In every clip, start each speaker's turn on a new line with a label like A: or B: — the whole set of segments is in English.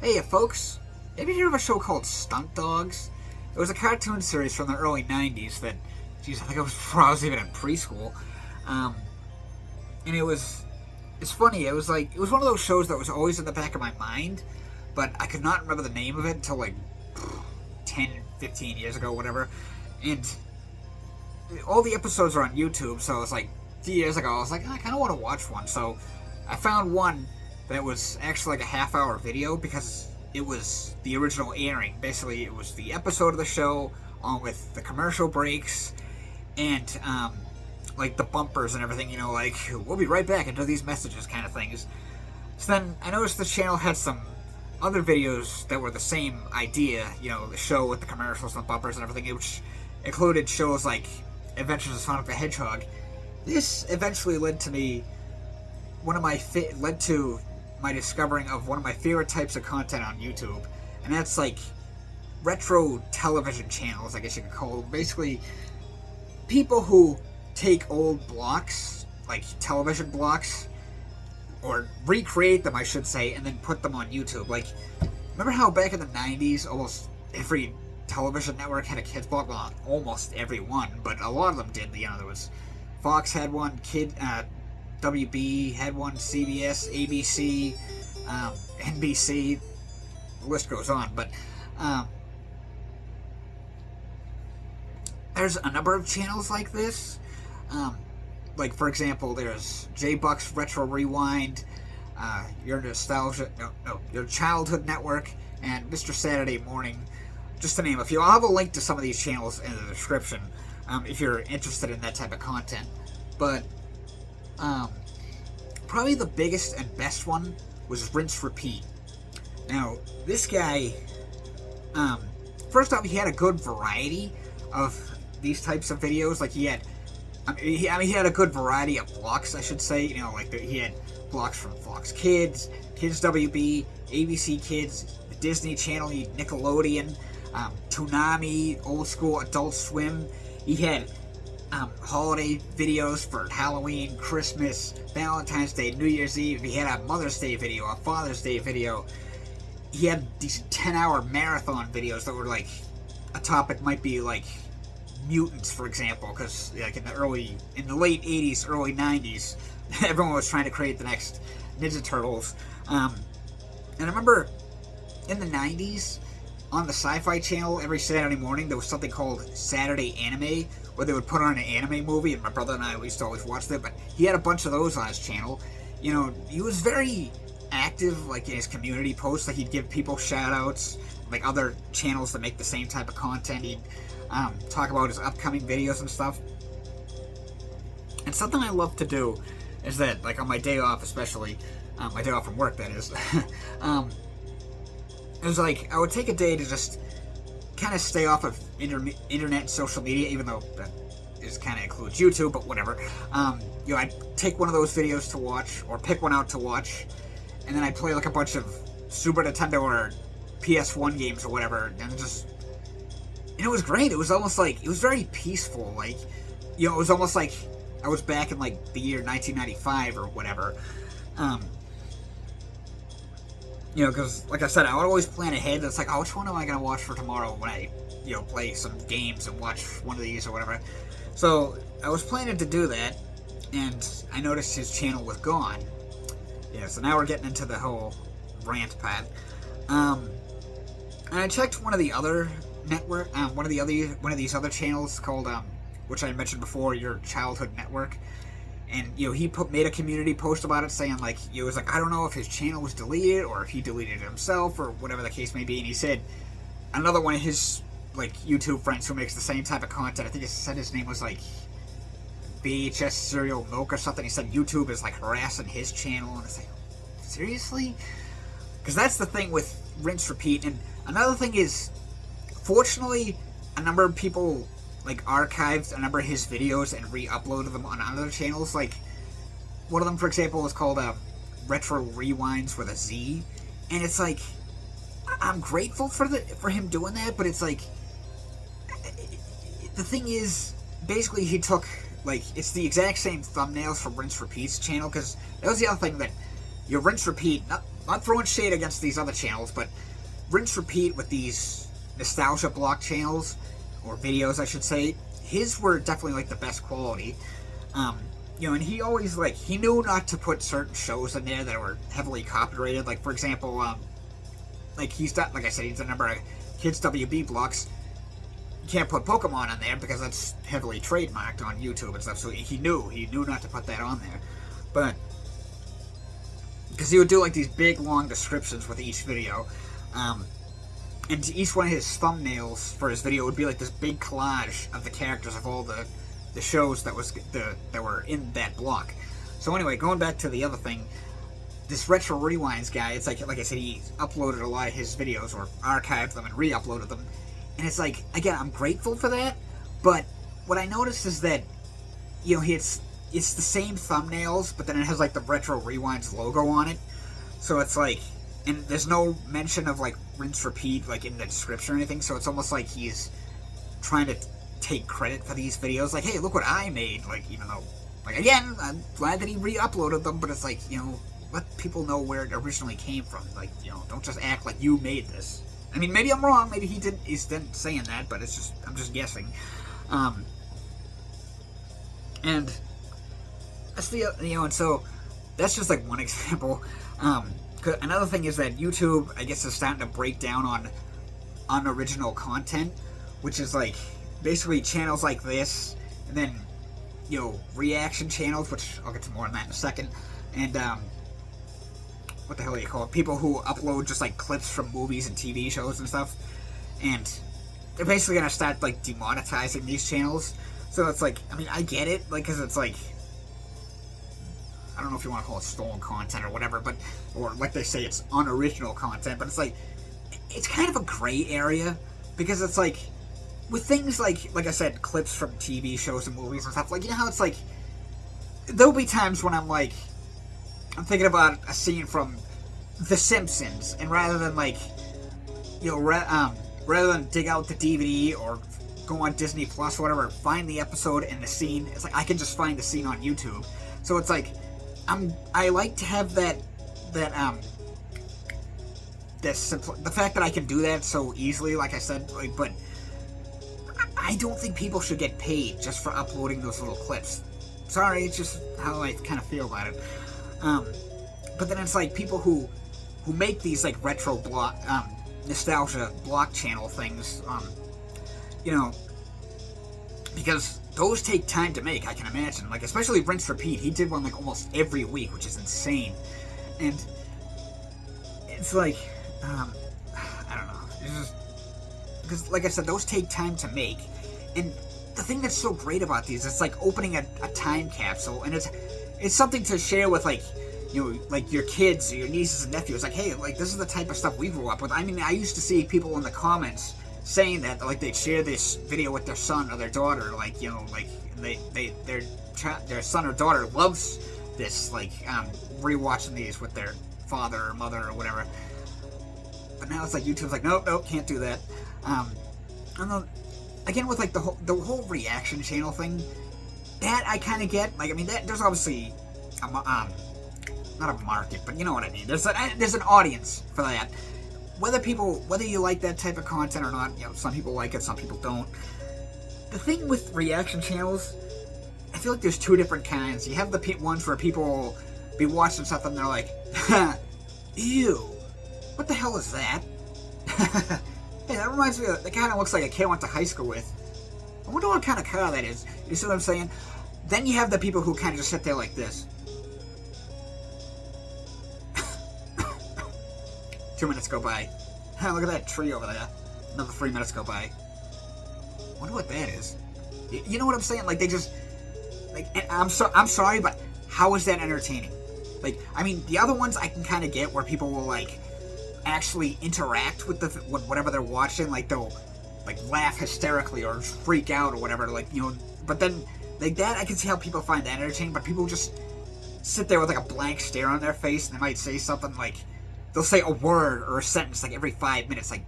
A: Hey, folks. Have you heard of a show called Stunt Dogs? It was a cartoon series from the early 90s that, geez, I think it was before I was even in preschool. Um, and it's funny, it was one of those shows that was always in the back of my mind, but I could not remember the name of it until like 10, 15 years ago, whatever. And all the episodes are on YouTube, so it's like a few years ago, I was like, I kind of want to watch one. So I found one that was actually like a half-hour video because it was the original airing. Basically, it was the episode of the show on with the commercial breaks and like the bumpers and everything. You know, like we'll be right back into these messages kind of things. So then I noticed the channel had some other videos that were the same idea. You know, the show with the commercials and the bumpers and everything, which included shows like Adventures of Sonic the Hedgehog. This eventually led to my discovering of one of my favorite types of content on YouTube, and that's like retro television channels, I guess you could call them. Basically, people who take old blocks, like television blocks, or recreate them, I should say, and then put them on YouTube. Like, remember how back in the 90s, almost every television network had a kids block? Well, almost every one, but a lot of them did. You know, there was Fox had one, WB had one, CBS, ABC, NBC, the list goes on. But there's a number of channels like this. Like, for example, there's JBuck's Retro Rewind, Your Childhood Network, and Mr. Saturday Morning, just to name a few. I'll have a link to some of these channels in the description if you're interested in that type of content. But probably the biggest and best one was Rinse Repeat. Now, this guy, first off, he had a good variety of these types of videos. Like, he had a good variety of blocks, I should say. You know, like he had blocks from Fox Kids, Kids WB, ABC Kids, the Disney Channel, Nickelodeon, Toonami, Old School, Adult Swim. He had holiday videos for Halloween, Christmas, Valentine's Day, New Year's Eve. He had a Mother's Day video, a Father's Day video. He had these 10-hour marathon videos that were like, a topic might be like mutants, for example, because like in the late 80s, early 90s, everyone was trying to create the next Ninja Turtles. And I remember in the 90s, on the Sci-Fi Channel, every Saturday morning, there was something called Saturday Anime, where they would put on an anime movie, and my brother and I used to always watch them. But he had a bunch of those on his channel. You know, he was very active, like in his community posts. Like, he'd give people shout-outs, like other channels that make the same type of content. He'd talk about his upcoming videos and stuff. And something I love to do is that, like on my day off especially, my day off from work, that is, it was like, I would take a day to just kind of stay off of internet and social media, even though that kind of includes YouTube, but whatever. You know, I'd take one of those videos to watch, or pick one out to watch, and then I'd play like a bunch of Super Nintendo or PS1 games or whatever, and it was great. It was almost like, it was very peaceful. Like, you know, it was almost like I was back in like the year 1995 or whatever. You know, because, like I said, I would always plan ahead. It's like, oh, which one am I going to watch for tomorrow when I, you know, play some games and watch one of these or whatever. So, I was planning to do that, and I noticed his channel was gone. Yeah, so now we're getting into the whole rant part. And I checked one of the other one of these other channels called, which I mentioned before, Your Childhood Network. And, you know, he made a community post about it saying, like, it was like, I don't know if his channel was deleted or if he deleted it himself or whatever the case may be. And he said another one of his, like, YouTube friends who makes the same type of content, I think he said his name was, like, VHS Cereal Milk or something. He said YouTube is, like, harassing his channel. And it's like, seriously? Because that's the thing with Rinse Repeat. And another thing is, fortunately, a number of people, like, archived a number of his videos and re-uploaded them on other channels. Like, one of them, for example, was called Retro Rewinds with a Z. And it's like, I'm grateful for him doing that, but it's like, the thing is, basically he took, like, it's the exact same thumbnails from Rinse Repeat's channel, because that was the other thing that, your Rinse Repeat, not throwing shade against these other channels, but Rinse Repeat with these nostalgia block channels, or videos I should say, his were definitely like the best quality. You know, and he always, like, he knew not to put certain shows in there that were heavily copyrighted. Like, for example, like, he's done, like I said, he's done a number of Kids WB blocks. You can't put Pokemon on there because that's heavily trademarked on YouTube and stuff, so he knew not to put that on there. But, because he would do, like, these big, long descriptions with each video, and each one of his thumbnails for his video would be, like, this big collage of the characters of all the shows that were in that block. So anyway, going back to the other thing, this Retro Rewinds guy, it's like I said, he uploaded a lot of his videos, or archived them and re-uploaded them, and it's like, again, I'm grateful for that, but what I noticed is that, you know, it's the same thumbnails, but then it has, like, the Retro Rewinds logo on it, so it's like, and there's no mention of, like, Rinse Repeat, like, in the description or anything, so it's almost like he's trying to take credit for these videos, like, hey, look what I made, like, even though, like, again, I'm glad that he re-uploaded them, but it's like, you know, let people know where it originally came from, like, you know, don't just act like you made this. I mean, maybe I'm wrong, maybe he's didn't saying that, but it's just, I'm just guessing. And that's the, you know, and so, that's just, like, one example. Another thing is that YouTube, I guess, is starting to break down on unoriginal content, which is, like, basically channels like this, and then, you know, reaction channels, which I'll get to more on that in a second, and, what the hell do you call it? People who upload just, like, clips from movies and TV shows and stuff, and they're basically gonna start, like, demonetizing these channels, so it's like, I mean, I get it, like, because it's like, I don't know if you want to call it stolen content or whatever, but, or like they say, it's unoriginal content, but it's like, it's kind of a gray area, because it's like, with things like I said, clips from TV shows and movies and stuff, like, you know how it's like, there'll be times when I'm like, I'm thinking about a scene from The Simpsons, and rather than, like, you know, rather than dig out the DVD or go on Disney Plus or whatever, find the episode and the scene, it's like, I can just find the scene on YouTube. So it's like, I like to have the fact that I can do that so easily, like I said, like, but I don't think people should get paid just for uploading those little clips. Sorry, it's just how I kind of feel about it. But then it's like people who make these, like, retro block, nostalgia block channel things, you know, because those take time to make, I can imagine. Like, especially Rinse Repeat, he did one, like, almost every week, which is insane. And it's like, I don't know, it's just, because, like I said, those take time to make, and the thing that's so great about these, it's like opening a time capsule, and it's something to share with, like, you know, like, your kids or your nieces and nephews, like, hey, like, this is the type of stuff we grew up with. I mean, I used to see people in the comments saying that, like, they'd share this video with their son or their daughter, like, you know, like, their son or daughter loves this, like, rewatching these with their father or mother or whatever. But now it's like, YouTube's like, nope, can't do that. And then, again, with, like, the whole reaction channel thing, that I kind of get. Like, I mean, there's obviously not a market, but you know what I mean. There's an audience for that. Whether you like that type of content or not, you know, some people like it, some people don't. The thing with reaction channels, I feel like there's two different kinds. You have the ones where people will be watching something and they're like, ew, what the hell is that? Hey, that reminds me of, that kind of looks like a kid I went to high school with. I wonder what kind of car that is. You see what I'm saying? Then you have the people who kind of just sit there like this. 2 minutes go by. Look at that tree over there. Another 3 minutes go by. Wonder what that is. You know what I'm saying? Like, they just, like, I'm sorry, but how is that entertaining? Like, I mean, the other ones I can kind of get, where people will, like, actually interact with whatever they're watching. Like, they'll, like, laugh hysterically or freak out or whatever. Like, you know, but then, like, that I can see how people find that entertaining. But people just sit there with, like, a blank stare on their face, and they might say something like, they'll say a word or a sentence, like, every 5 minutes. Like,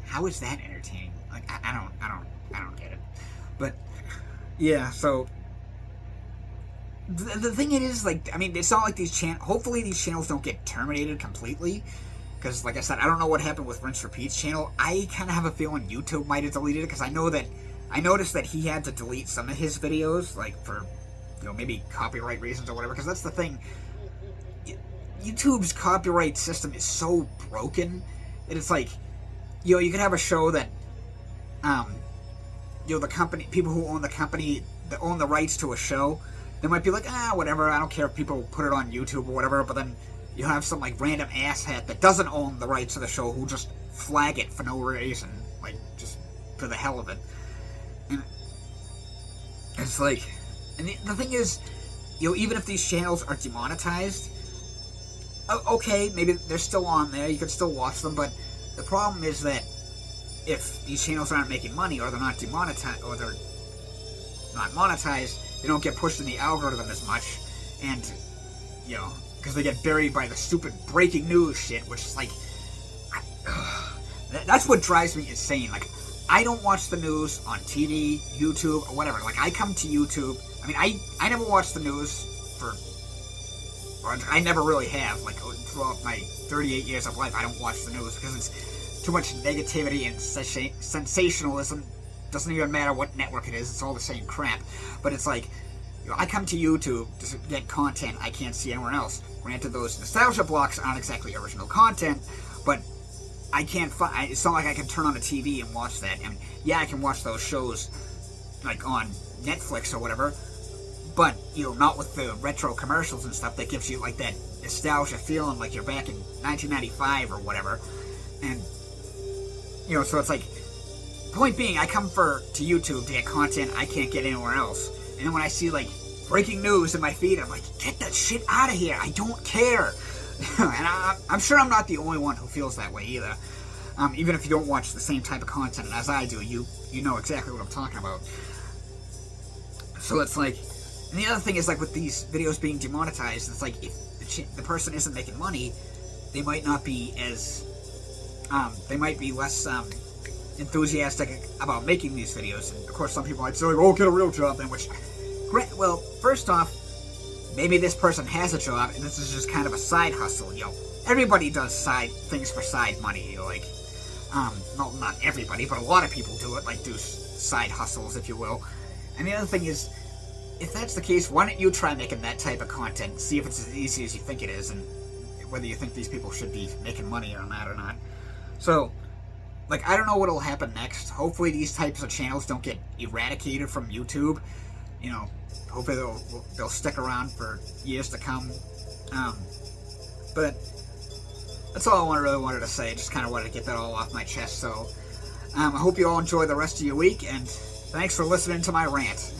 A: how is that entertaining? Like, I don't get it. But yeah, so the thing is, like, I mean, it's not like these hopefully these channels don't get terminated completely, because, like I said, I don't know what happened with Rinse Repeat's channel. I kind of have a feeling YouTube might have deleted it, because I noticed that he had to delete some of his videos, like, for, maybe copyright reasons or whatever, because that's the thing. YouTube's copyright system is so broken that it's like, you could have a show that, the people who own the company, that own the rights to a show, they might be like, whatever, I don't care if people put it on YouTube or whatever, but then you have some, like, random asshat that doesn't own the rights to the show who just flag it for no reason, like, just for the hell of it. And it's like, and the thing is, even if these channels are demonetized, okay, maybe they're still on there, you can still watch them, but the problem is that if these channels aren't making money, or they're not demonetized, or they're not monetized, they don't get pushed in the algorithm as much, and, because they get buried by the stupid breaking news shit, which is like, that's what drives me insane. Like, I don't watch the news on TV, YouTube, or whatever. Like, I come to YouTube, I mean, I never watch the news I never really have, like, throughout my 38 years of life, I don't watch the news, because it's too much negativity and sensationalism. Doesn't even matter what network it is, it's all the same crap. But it's like, I come to YouTube to get content I can't see anywhere else. Granted, those nostalgia blocks aren't exactly original content, but I can't find, it's not like I can turn on a TV and watch that. I mean, yeah, I can watch those shows, like, on Netflix or whatever, but, not with the retro commercials and stuff that gives you, like, that nostalgia feeling like you're back in 1995 or whatever. And, so it's like, point being, I come to YouTube to get content I can't get anywhere else. And then when I see, like, breaking news in my feed, I'm like, get that shit out of here. I don't care. And I'm sure I'm not the only one who feels that way either. Even if you don't watch the same type of content as I do, you know exactly what I'm talking about. So it's like, and the other thing is, like, with these videos being demonetized, it's like, if the person isn't making money, they might not be as, they might be less, enthusiastic about making these videos. And of course, some people might say, like, get a real job then, which, well, first off, maybe this person has a job, and this is just kind of a side hustle, Everybody does things for side money, like, well, not everybody, but a lot of people do it, like, do side hustles, if you will. And the other thing is, if that's the case, why don't you try making that type of content, see if it's as easy as you think it is, and whether you think these people should be making money or not. So, like, I don't know what'll happen next. Hopefully these types of channels don't get eradicated from YouTube. Hopefully they'll stick around for years to come. But that's all I really wanted to say. Just kind of wanted to get that all off my chest. So I hope you all enjoy the rest of your week, and thanks for listening to my rant.